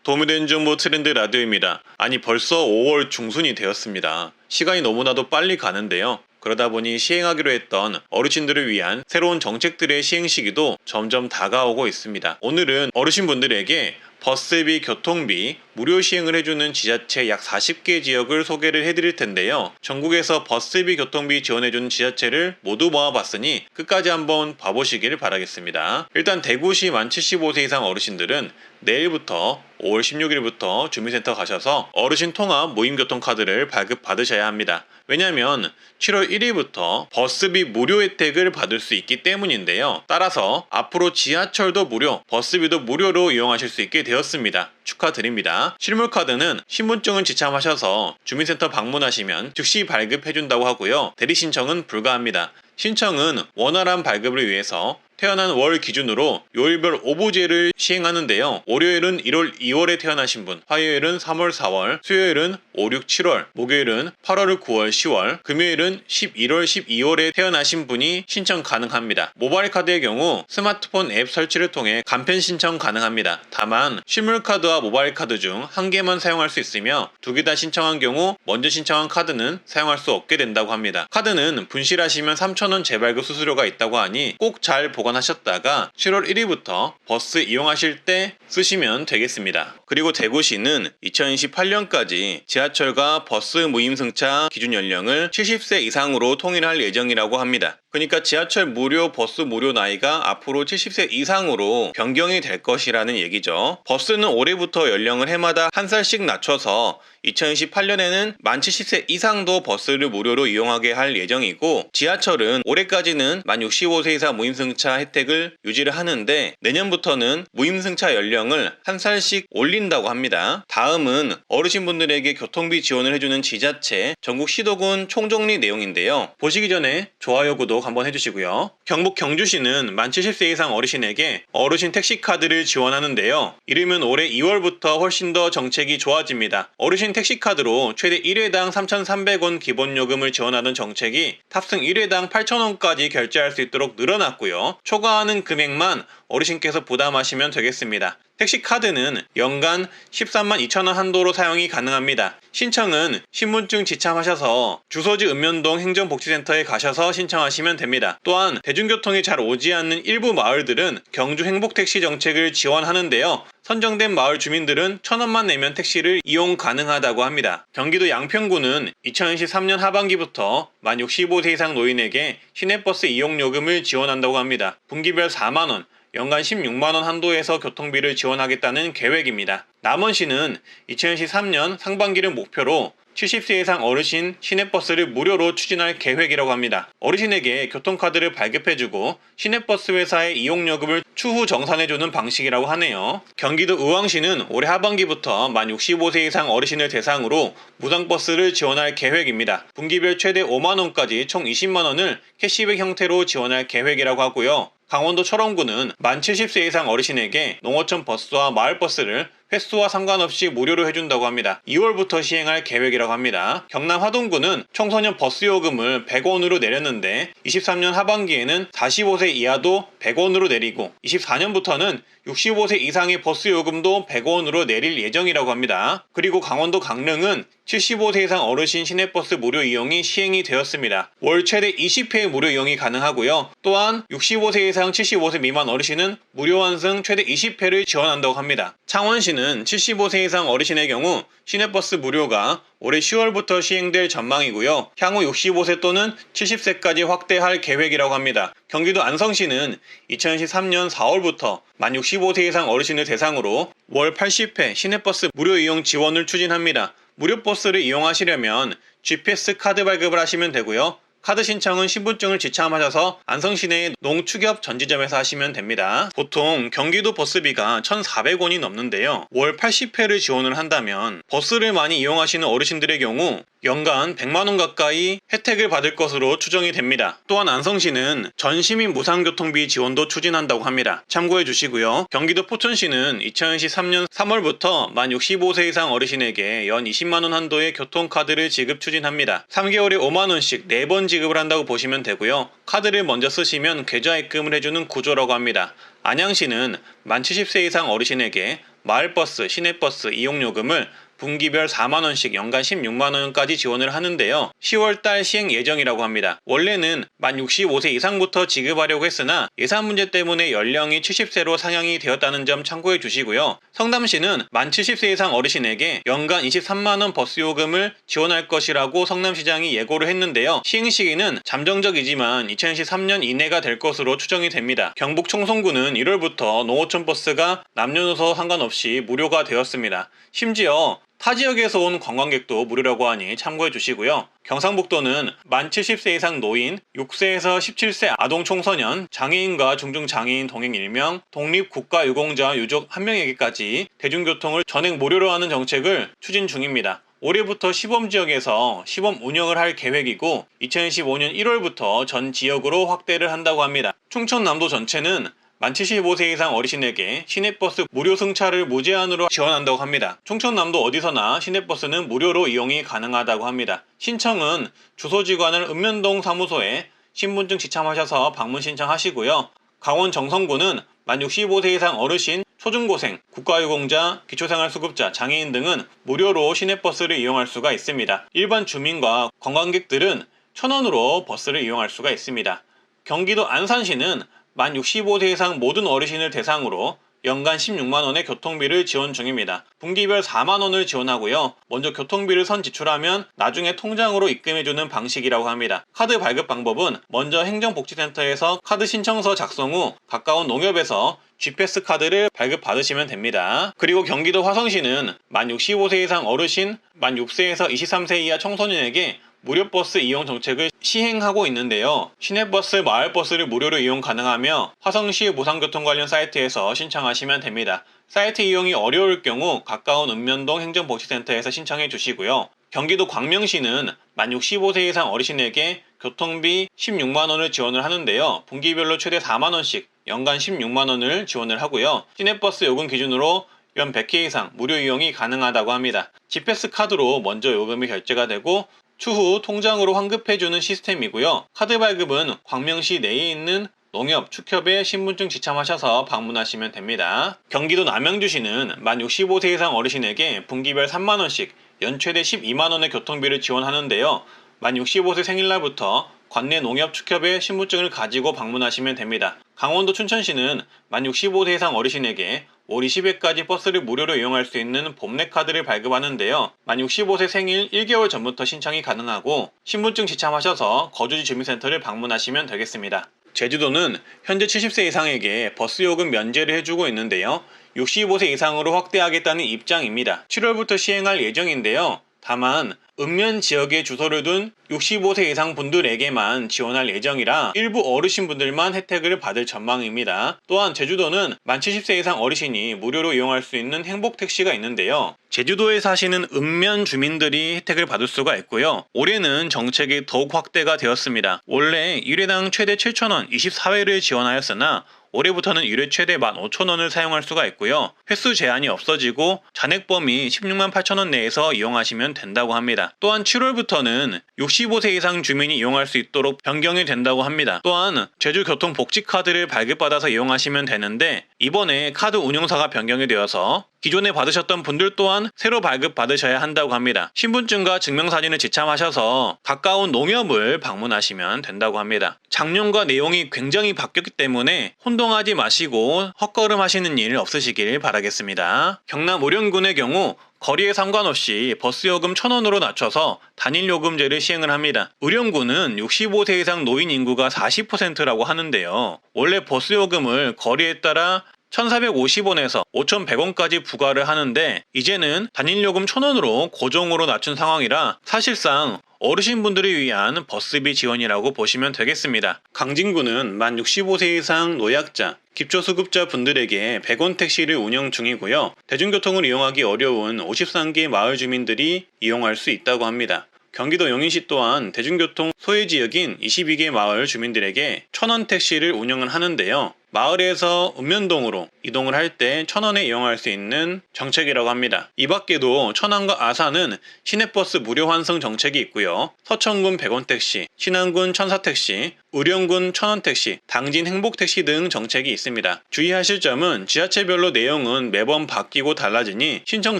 도움이 되는 정보 트렌드 라디오입니다. 아니 벌써 5월 중순이 되었습니다. 시간이 너무나도 빨리 가는데요. 그러다 보니 시행하기로 했던 어르신들을 위한 새로운 정책들의 시행 시기도 점점 다가오고 있습니다. 오늘은 어르신분들에게 버스비, 교통비 무료 시행을 해주는 지자체 약 40개 지역을 소개를 해드릴 텐데요. 전국에서 버스비, 교통비 지원해주는 지자체를 모두 모아봤으니 끝까지 한번 봐보시길 바라겠습니다. 일단 대구시 만 75세 이상 어르신들은 내일부터 5월 16일부터 주민센터 가셔서 어르신 통합 모임교통카드를 발급받으셔야 합니다. 왜냐하면 7월 1일부터 버스비 무료 혜택을 받을 수 있기 때문인데요. 따라서 앞으로 지하철도 무료, 버스비도 무료로 이용하실 수 있게 되었습니다. 축하드립니다. 실물카드는 신분증을 지참하셔서 주민센터 방문하시면 즉시 발급해준다고 하고요. 대리 신청은 불가합니다. 신청은 원활한 발급을 위해서 태어난 월 기준으로 요일별 오부제를 시행하는데요. 월요일은 1월, 2월에 태어나신 분, 화요일은 3월, 4월, 수요일은 5, 6, 7월, 목요일은 8월, 9월, 10월, 금요일은 11월, 12월에 태어나신 분이 신청 가능합니다. 모바일 카드의 경우 스마트폰 앱 설치를 통해 간편 신청 가능합니다. 다만 실물카드와 모바일 카드 중 한 개만 사용할 수 있으며 두 개 다 신청한 경우 먼저 신청한 카드는 사용할 수 없게 된다고 합니다. 카드는 분실하시면 3,000원 재발급 수수료가 있다고 하니 꼭 잘 보관하셨다가 7월 1일부터 버스 이용하실 때 쓰시면 되겠습니다. 그리고 대구시는 2028년까지 지하철과 버스 무임승차 기준 연령을 70세 이상으로 통일할 예정이라고 합니다. 그러니까 지하철 무료, 버스 무료 나이가 앞으로 70세 이상으로 변경이 될 것이라는 얘기죠. 버스는 올해부터 연령을 해마다 한 살씩 낮춰서 2028년에는 만 70세 이상도 버스를 무료로 이용하게 할 예정이고, 지하철은 올해까지는 만 65세 이상 무임승차 혜택을 유지를 하는데 내년부터는 무임승차 연령을 한 살씩 올린다고 합니다. 다음은 어르신분들에게 교통비 지원을 해주는 지자체 전국 시도군 총정리 내용인데요. 보시기 전에 좋아요, 구독 한번 해주시고요. 경북 경주시는 만 70세 이상 어르신에게 어르신 택시카드를 지원하는데요. 이르면 올해 2월부터 훨씬 더 정책이 좋아집니다. 어르신 택시카드로 최대 1회당 3,300원 기본요금을 지원하던 정책이 탑승 1회당 8,000원까지 결제할 수 있도록 늘어났고요. 초과하는 금액만 어르신께서 부담하시면 되겠습니다. 택시카드는 연간 13만 2천원 한도로 사용이 가능합니다. 신청은 신분증 지참하셔서 주소지 읍면동 행정복지센터에 가셔서 신청하시면 됩니다. 또한 대중교통이 잘 오지 않는 일부 마을들은 경주 행복택시 정책을 지원하는데요. 선정된 마을 주민들은 1,000원만 내면 택시를 이용 가능하다고 합니다. 경기도 양평구는 2023년 하반기부터 만 65세 이상 노인에게 시내버스 이용요금을 지원한다고 합니다. 분기별 4만원, 연간 16만원 한도에서 교통비를 지원하겠다는 계획입니다. 남원시는 2023년 상반기를 목표로 70세 이상 어르신 시내버스를 무료로 추진할 계획이라고 합니다. 어르신에게 교통카드를 발급해주고 시내버스 회사의 이용요금을 추후 정산해주는 방식이라고 하네요. 경기도 의왕시는 올해 하반기부터 만 65세 이상 어르신을 대상으로 무상버스를 지원할 계획입니다. 분기별 최대 5만원까지 총 20만원을 캐시백 형태로 지원할 계획이라고 하고요. 강원도 철원구는 만 70세 이상 어르신에게 농어촌 버스와 마을버스를 횟수와 상관없이 무료로 해준다고 합니다. 2월부터 시행할 계획이라고 합니다. 경남 화동구는 청소년 버스 요금을 100원으로 내렸는데 23년 하반기에는 45세 이하도 100원으로 내리고 24년부터는 65세 이상의 버스 요금도 100원으로 내릴 예정이라고 합니다. 그리고 강원도 강릉은 75세 이상 어르신 시내버스 무료 이용이 시행이 되었습니다. 월 최대 20회 무료 이용이 가능하고요. 또한 65세 이상 75세 미만 어르신은 무료 환승 최대 20회를 지원한다고 합니다. 창원시는 75세 이상 어르신의 경우 시내버스 무료가 올해 10월부터 시행될 전망이고요. 향후 65세 또는 70세까지 확대할 계획이라고 합니다. 경기도 안성시는 2023년 4월부터 만 65세 이상 어르신을 대상으로 월 80회 시내버스 무료 이용 지원을 추진합니다. 무료 버스를 이용하시려면 GPS 카드 발급을 하시면 되고요. 카드 신청은 신분증을 지참하셔서 안성시내 농축협 전지점에서 하시면 됩니다. 보통 경기도 버스비가 1,400원이 넘는데요. 월 80회를 지원을 한다면 버스를 많이 이용하시는 어르신들의 경우 연간 100만원 가까이 혜택을 받을 것으로 추정이 됩니다. 또한 안성시는 전시민 무상교통비 지원도 추진한다고 합니다. 참고해 주시고요. 경기도 포천시는 2023년 3월부터 만 65세 이상 어르신에게 연 20만원 한도의 교통카드를 지급 추진합니다. 3개월에 5만원씩 4번 지급을 한다고 보시면 되고요. 카드를 먼저 쓰시면 계좌 입금을 해주는 구조라고 합니다. 안양시는 만 70세 이상 어르신에게 마을버스, 시내버스 이용요금을 분기별 4만원씩 연간 16만원까지 지원을 하는데요. 10월달 시행 예정이라고 합니다. 원래는 만 65세 이상부터 지급하려고 했으나 예산 문제 때문에 연령이 70세로 상향이 되었다는 점 참고해 주시고요. 성남시는 만 70세 이상 어르신에게 연간 23만원 버스요금을 지원할 것이라고 성남시장이 예고를 했는데요. 시행 시기는 잠정적이지만 2023년 이내가 될 것으로 추정이 됩니다. 경북 청송군은 1월부터 농어촌 버스가 남녀노소 상관없이 무료가 되었습니다. 심지어 타 지역에서 온 관광객도 무료라고 하니 참고해 주시고요. 경상북도는 만 70세 이상 노인, 6세에서 17세 아동 청소년, 장애인과 중증장애인 동행 1명, 독립국가유공자 유족 1명에게까지 대중교통을 전액 무료로 하는 정책을 추진 중입니다. 올해부터 시범지역에서 시범 운영을 할 계획이고 2015년 1월부터 전 지역으로 확대를 한다고 합니다. 충청남도 전체는 만 75세 이상 어르신에게 시내버스 무료 승차를 무제한으로 지원한다고 합니다. 충청남도 어디서나 시내버스는 무료로 이용이 가능하다고 합니다. 신청은 주소지관을 읍면동 사무소에 신분증 지참하셔서 방문 신청하시고요. 강원 정선구는 만 65세 이상 어르신, 초중고생, 국가유공자, 기초생활수급자, 장애인 등은 무료로 시내버스를 이용할 수가 있습니다. 일반 주민과 관광객들은 1,000원으로 버스를 이용할 수가 있습니다. 경기도 안산시는 만 65세 이상 모든 어르신을 대상으로 연간 16만원의 교통비를 지원 중입니다. 분기별 4만원을 지원하고요. 먼저 교통비를 선 지출하면 나중에 통장으로 입금해주는 방식이라고 합니다. 카드 발급 방법은 먼저 행정복지센터에서 카드 신청서 작성 후 가까운 농협에서 G패스 카드를 발급받으시면 됩니다. 그리고 경기도 화성시는 만 65세 이상 어르신, 만 6세에서 23세 이하 청소년에게 무료 버스 이용 정책을 시행하고 있는데요. 시내버스, 마을버스를 무료로 이용 가능하며 화성시 무상교통 관련 사이트에서 신청하시면 됩니다. 사이트 이용이 어려울 경우 가까운 읍면동 행정복지센터에서 신청해 주시고요. 경기도 광명시는 만 65세 이상 어르신에게 교통비 16만원을 지원을 하는데요. 분기별로 최대 4만원씩 연간 16만원을 지원을 하고요. 시내버스 요금 기준으로 연 100회 이상 무료 이용이 가능하다고 합니다. G패스 카드로 먼저 요금이 결제가 되고 추후 통장으로 환급해주는 시스템이고요. 카드 발급은 광명시 내에 있는 농협, 축협에 신분증 지참하셔서 방문하시면 됩니다. 경기도 남양주시는 만 65세 이상 어르신에게 분기별 3만원씩 연 최대 12만원의 교통비를 지원하는데요. 만 65세 생일날부터 관내 농협 축협에 신분증을 가지고 방문하시면 됩니다. 강원도 춘천시는 만 65세 이상 어르신에게 올 20일까지 버스를 무료로 이용할 수 있는 봄내 카드를 발급하는데요. 만 65세 생일 1개월 전부터 신청이 가능하고 신분증 지참하셔서 거주지 주민센터를 방문하시면 되겠습니다. 제주도는 현재 70세 이상에게 버스 요금 면제를 해주고 있는데요. 65세 이상으로 확대하겠다는 입장입니다. 7월부터 시행할 예정인데요. 다만 읍면 지역에 주소를 둔 65세 이상 분들에게만 지원할 예정이라 일부 어르신분들만 혜택을 받을 전망입니다. 또한 제주도는 만 70세 이상 어르신이 무료로 이용할 수 있는 행복택시가 있는데요. 제주도에 사시는 읍면 주민들이 혜택을 받을 수가 있고요. 올해는 정책이 더욱 확대가 되었습니다. 원래 1회당 최대 7,000원 24회를 지원하였으나 올해부터는 1회 최대 15,000원을 사용할 수가 있고요. 횟수 제한이 없어지고 잔액 범위 16만 8천원 내에서 이용하시면 된다고 합니다. 또한 7월부터는 65세 이상 주민이 이용할 수 있도록 변경이 된다고 합니다. 또한 제주교통복지카드를 발급받아서 이용하시면 되는데 이번에 카드 운용사가 변경이 되어서 기존에 받으셨던 분들 또한 새로 발급받으셔야 한다고 합니다. 신분증과 증명사진을 지참하셔서 가까운 농협을 방문하시면 된다고 합니다. 작년과 내용이 굉장히 바뀌었기 때문에 혼동하지 마시고 헛걸음 하시는 일 없으시길 바라겠습니다. 경남 의령군의 경우 거리에 상관없이 버스요금 1,000원으로 낮춰서 단일요금제를 시행을 합니다. 의령군은 65세 이상 노인 인구가 40%라고 하는데요. 원래 버스요금을 거리에 따라 1,450원에서 5,100원까지 부과를 하는데 이제는 단일요금 1,000원으로 고정으로 낮춘 상황이라 사실상 어르신분들을 위한 버스비 지원이라고 보시면 되겠습니다. 강진구는 만 65세 이상 노약자, 기초수급자 분들에게 100원 택시를 운영 중이고요. 대중교통을 이용하기 어려운 53개 마을 주민들이 이용할 수 있다고 합니다. 경기도 용인시 또한 대중교통 소외지역인 22개 마을 주민들에게 1,000원 택시를 운영을 하는데요. 마을에서 읍면동으로 이동을 할 때 1,000원에 이용할 수 있는 정책이라고 합니다. 이 밖에도 천안과 아산은 시내버스 무료 환승 정책이 있고요. 서천군 100원 택시, 신안군 천사택시, 의령군 1,000원 택시, 당진 행복택시 등 정책이 있습니다. 주의하실 점은 지자체별로 내용은 매번 바뀌고 달라지니 신청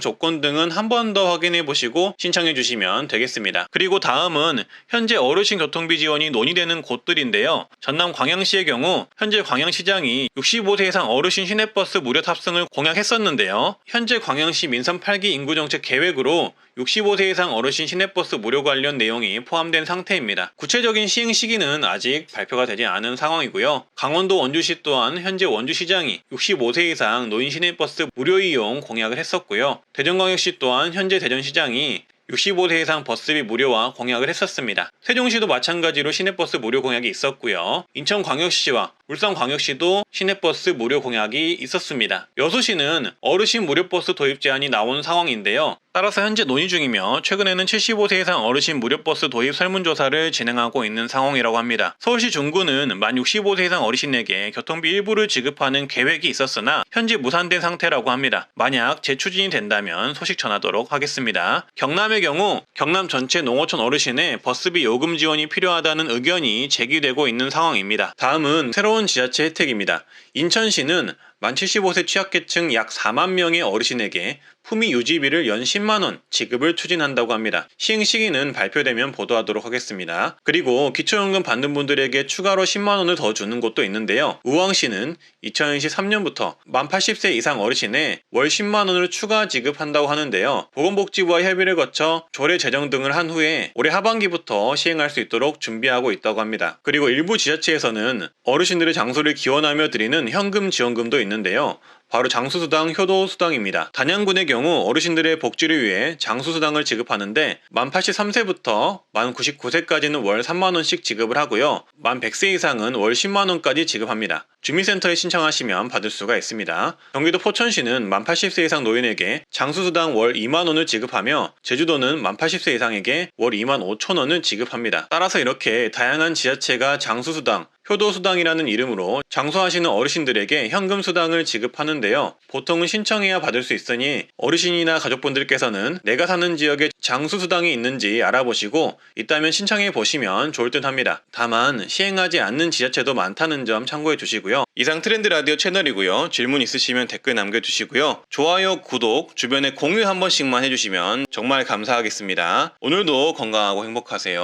조건 등은 한 번 더 확인해 보시고 신청해 주시면 되겠습니다. 그리고 다음은 현재 어르신 교통비 지원이 논의되는 곳들인데요. 전남 광양시의 경우 현재 광양시장이 65세 이상 어르신 시내버스 무료 탑승을 공약했었는데요. 현재 광양시 민선 8기 인구정책 계획으로 65세 이상 어르신 시내버스 무료 관련 내용이 포함된 상태입니다. 구체적인 시행 시기는 아직 발표가 되지 않은 상황이고요. 강원도 원주시 또한 현재 원주시장이 65세 이상 노인 시내버스 무료 이용 공약을 했었고요. 대전광역시 또한 현재 대전시장이 65세 이상 버스비 무료화 공약을 했었습니다. 세종시도 마찬가지로 시내버스 무료 공약이 있었고요. 인천광역시와 울산광역시도 시내버스 무료 공약이 있었습니다. 여수시는 어르신 무료버스 도입 제한이 나온 상황인데요. 따라서 현재 논의 중이며 최근에는 75세 이상 어르신 무료버스 도입 설문조사를 진행하고 있는 상황이라고 합니다. 서울시 중구는 만 65세 이상 어르신에게 교통비 일부를 지급하는 계획이 있었으나 현재 무산된 상태라고 합니다. 만약 재추진이 된다면 소식 전하도록 하겠습니다. 경남의 경우 경남 전체 농어촌 어르신의 버스비 요금 지원이 필요하다는 의견이 제기되고 있는 상황입니다. 다음은 새로운 지자체 혜택입니다. 인천시는 만 75세 취약계층 약 4만 명의 어르신에게 품위 유지비를 연 10만원 지급을 추진한다고 합니다. 시행 시기는 발표되면 보도하도록 하겠습니다. 그리고 기초연금 받는 분들에게 추가로 10만원을 더 주는 곳도 있는데요. 우왕시는 2023년부터 만 80세 이상 어르신에 월 10만원을 추가 지급한다고 하는데요. 보건복지부와 협의를 거쳐 조례 제정 등을 한 후에 올해 하반기부터 시행할 수 있도록 준비하고 있다고 합니다. 그리고 일부 지자체에서는 어르신들의 장소를 기원하며 드리는 현금 지원금도 있는데요. 바로 장수수당, 효도수당입니다. 단양군의 경우 어르신들의 복지를 위해 장수수당을 지급하는데 만 83세부터 만 99세까지는 월 3만원씩 지급을 하고요. 만 100세 이상은 월 10만원까지 지급합니다. 주민센터에 신청하시면 받을 수가 있습니다. 경기도 포천시는 만 80세 이상 노인에게 장수수당 월 2만원을 지급하며 제주도는 만 80세 이상에게 월 2만 5천원을 지급합니다. 따라서 이렇게 다양한 지자체가 장수수당, 효도수당이라는 이름으로 장수하시는 어르신들에게 현금수당을 지급하는데요. 보통은 신청해야 받을 수 있으니 어르신이나 가족분들께서는 내가 사는 지역에 장수수당이 있는지 알아보시고 있다면 신청해 보시면 좋을 듯 합니다. 다만 시행하지 않는 지자체도 많다는 점 참고해 주시고요. 이상 트렌드 라디오 채널이고요. 질문 있으시면 댓글 남겨주시고요. 좋아요, 구독, 주변에 공유 한 번씩만 해주시면 정말 감사하겠습니다. 오늘도 건강하고 행복하세요.